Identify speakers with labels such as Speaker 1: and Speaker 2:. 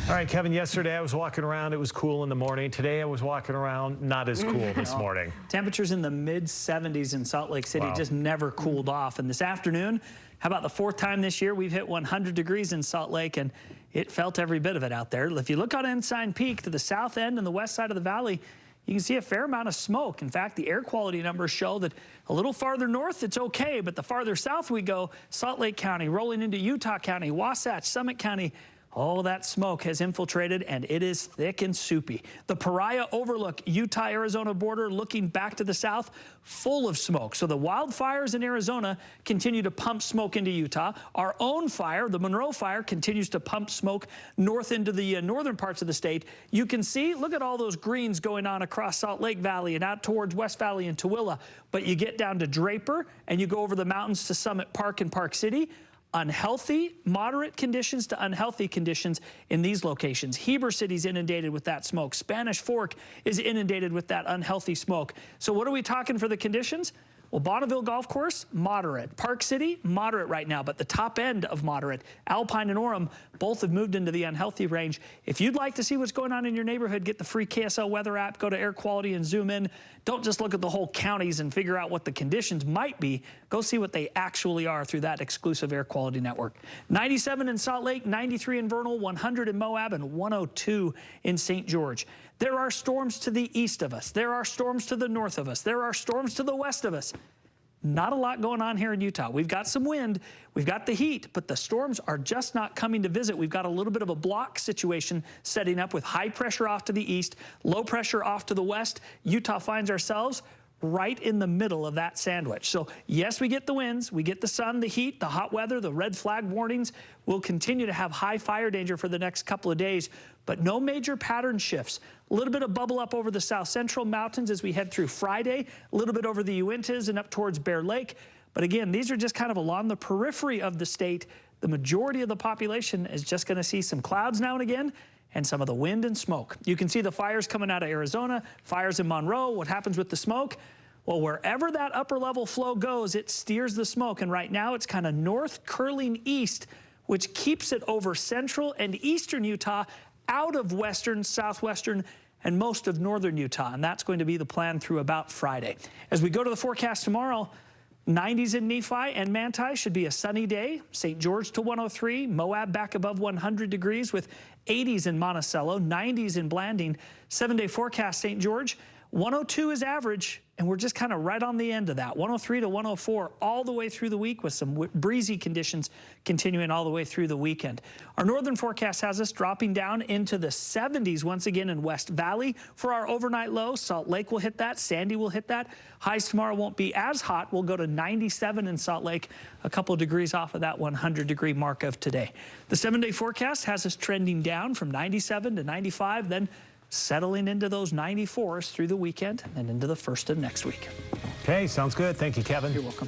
Speaker 1: All right, Kevin, yesterday I was walking around. It was cool in the morning. Today I was walking around, not as cool this morning.
Speaker 2: Temperatures in the mid-70s in Salt Lake City.
Speaker 1: Wow.
Speaker 2: Just never cooled off. And this afternoon, how about the fourth time this year we've hit 100 degrees in Salt Lake, and it felt every bit of it out there. If you look on Ensign Peak to the south end and the west side of the valley, you can see a fair amount of smoke. In fact, the air quality numbers show that a little farther north, it's okay, but the farther south we go, Salt Lake County, rolling into Utah County, Wasatch, Summit County, all that smoke has infiltrated, and it is thick and soupy. The Pariah Overlook, Utah-Arizona border, looking back to the south, full of smoke. So the wildfires in Arizona continue to pump smoke into Utah. Our own fire, the Monroe Fire, continues to pump smoke north into the northern parts of the state. You can see, look at all those greens going on across Salt Lake Valley and out towards West Valley and Tooele. But you get down to Draper, and you go over the mountains to Summit Park and Park City. Unhealthy, moderate conditions to unhealthy conditions in these locations. Heber City's inundated with that smoke. Spanish Fork is inundated with that unhealthy smoke. So what are we talking for the conditions? Well, Bonneville Golf Course, moderate. Park City, moderate right now, but the top end of moderate. Alpine and Orem both have moved into the unhealthy range. If you'd like to see what's going on in your neighborhood, get the free KSL weather app, go to air quality and zoom in. Don't just look at the whole counties and figure out what the conditions might be. Go see what they actually are through that exclusive air quality network. 97 in Salt Lake, 93 in Vernal, 100 in Moab, and 102 in St. George. There are storms to the east of us. There are storms to the north of us. There are storms to the west of us. Not a lot going on here in Utah. We've got some wind, we've got the heat, but the storms are just not coming to visit. We've got a little bit of a block situation setting up with high pressure off to the east, low pressure off to the west. Utah finds ourselves right in the middle of that sandwich. So yes, we get the winds, we get the sun, the heat, the hot weather, the red flag warnings. We'll continue to have high fire danger for the next couple of days, but no major pattern shifts. A little bit of bubble up over the south central mountains as we head through Friday, a little bit over the Uintas and up towards Bear Lake. But again, these are just kind of along the periphery of the state. The majority of the population is just going to see some clouds now and again, and some of the wind and smoke. You can see the fires coming out of Arizona, fires in Monroe. What happens with the smoke? Well, wherever that upper level flow goes, it steers the smoke. And right now it's kind of north curling east, which keeps it over central and eastern Utah, out of western, southwestern, and most of northern Utah. And that's going to be the plan through about Friday. As we go to the forecast tomorrow, 90s in Nephi and Manti should be a sunny day. St. George to 103, Moab back above 100 degrees with 80s in Monticello, 90s in Blanding. 7-day forecast, St. George, 102 is average, and we're just kind of right on the end of that. 103 to 104 all the way through the week with some breezy conditions continuing all the way through the weekend. Our northern forecast has us dropping down into the 70s once again in West Valley for our overnight low. Salt Lake will hit that. Sandy will hit that. Highs tomorrow won't be as hot. We'll go to 97 in Salt Lake, a couple of degrees off of that 100-degree mark of today. The 7-day forecast has us trending down from 97 to 95, then settling into those 94s through the weekend and into the first of next week.
Speaker 1: Okay, sounds good. Thank you, Kevin.
Speaker 2: You're welcome.